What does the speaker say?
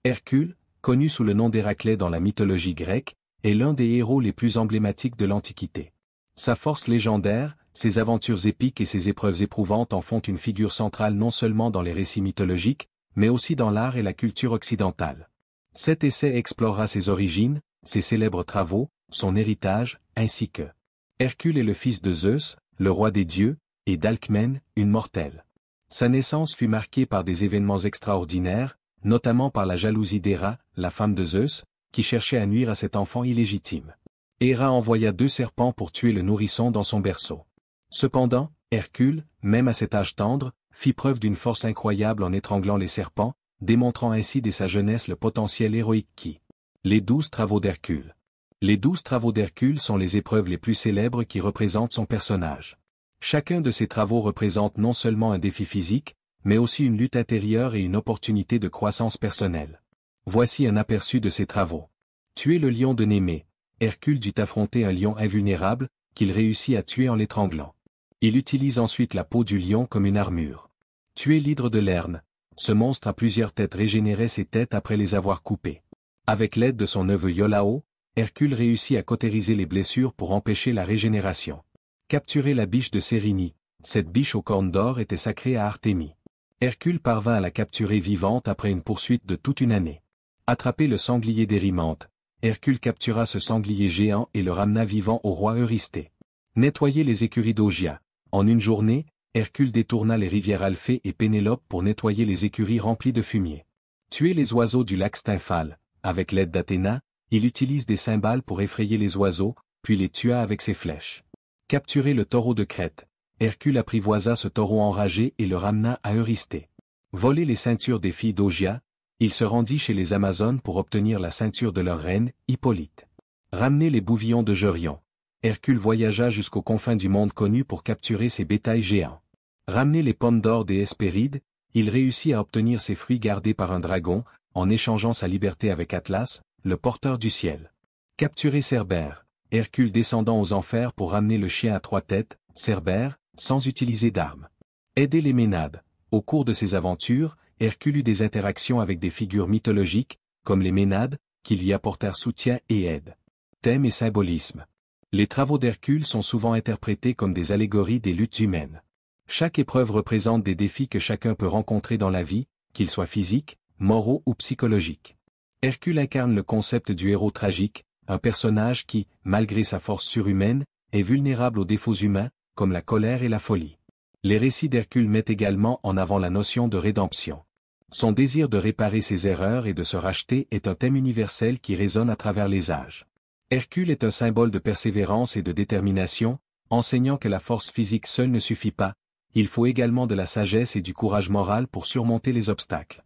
Hercule, connu sous le nom d'Héraclès dans la mythologie grecque, est l'un des héros les plus emblématiques de l'Antiquité. Sa force légendaire, ses aventures épiques et ses épreuves éprouvantes en font une figure centrale non seulement dans les récits mythologiques, mais aussi dans l'art et la culture occidentale. Cet essai explorera ses origines, ses célèbres travaux, son héritage, ainsi que Hercule est le fils de Zeus, le roi des dieux, et d'Alcmène, une mortelle. Sa naissance fut marquée par des événements extraordinaires, notamment par la jalousie d'Héra, la femme de Zeus, qui cherchait à nuire à cet enfant illégitime. Héra envoya 2 serpents pour tuer le nourrisson dans son berceau. Cependant, Hercule, même à cet âge tendre, fit preuve d'une force incroyable en étranglant les serpents, démontrant ainsi dès sa jeunesse le potentiel héroïque qui. Les 12 travaux d'Hercule. Les 12 travaux d'Hercule sont les épreuves les plus célèbres qui représentent son personnage. Chacun de ces travaux représente non seulement un défi physique, mais aussi une lutte intérieure et une opportunité de croissance personnelle. Voici un aperçu de ces travaux. Tuer le lion de Némée. Hercule dut affronter un lion invulnérable, qu'il réussit à tuer en l'étranglant. Il utilise ensuite la peau du lion comme une armure. Tuer l'hydre de Lerne. Ce monstre à plusieurs têtes régénérait ses têtes après les avoir coupées. Avec l'aide de son neveu Iolao, Hercule réussit à cautériser les blessures pour empêcher la régénération. Capturer la biche de Cérynie. Cette biche aux cornes d'or était sacrée à Artémis. Hercule parvint à la capturer vivante après une poursuite de toute une année. Attraper le sanglier d'Érimante. Hercule captura ce sanglier géant et le ramena vivant au roi Eurysthée. Nettoyer les écuries d'Augia. En une journée, Hercule détourna les rivières Alphée et Pénélope pour nettoyer les écuries remplies de fumier. Tuer les oiseaux du lac Stymphale. Avec l'aide d'Athéna, il utilise des cymbales pour effrayer les oiseaux, puis les tua avec ses flèches. Capturer le taureau de Crète. Hercule apprivoisa ce taureau enragé et le ramena à Eurysthée. Voler les ceintures des filles d'Augia, il se rendit chez les Amazones pour obtenir la ceinture de leur reine, Hippolyte. Ramener les bouvillons de Gerion. Hercule voyagea jusqu'aux confins du monde connu pour capturer ces bétails géants. Ramener les pommes d'or des Hespérides, il réussit à obtenir ces fruits gardés par un dragon, en échangeant sa liberté avec Atlas, le porteur du ciel. Capturer Cerbère. Hercule descendant aux enfers pour ramener le chien à 3 têtes, Cerbère, sans utiliser d'armes. Aider les Ménades. Au cours de ses aventures, Hercule eut des interactions avec des figures mythologiques, comme les Ménades, qui lui apportèrent soutien et aide. Thème et symbolisme. Les travaux d'Hercule sont souvent interprétés comme des allégories des luttes humaines. Chaque épreuve représente des défis que chacun peut rencontrer dans la vie, qu'ils soient physiques, moraux ou psychologiques. Hercule incarne le concept du héros tragique, un personnage qui, malgré sa force surhumaine, est vulnérable aux défauts humains, comme la colère et la folie. Les récits d'Hercule mettent également en avant la notion de rédemption. Son désir de réparer ses erreurs et de se racheter est un thème universel qui résonne à travers les âges. Hercule est un symbole de persévérance et de détermination, enseignant que la force physique seule ne suffit pas, il faut également de la sagesse et du courage moral pour surmonter les obstacles.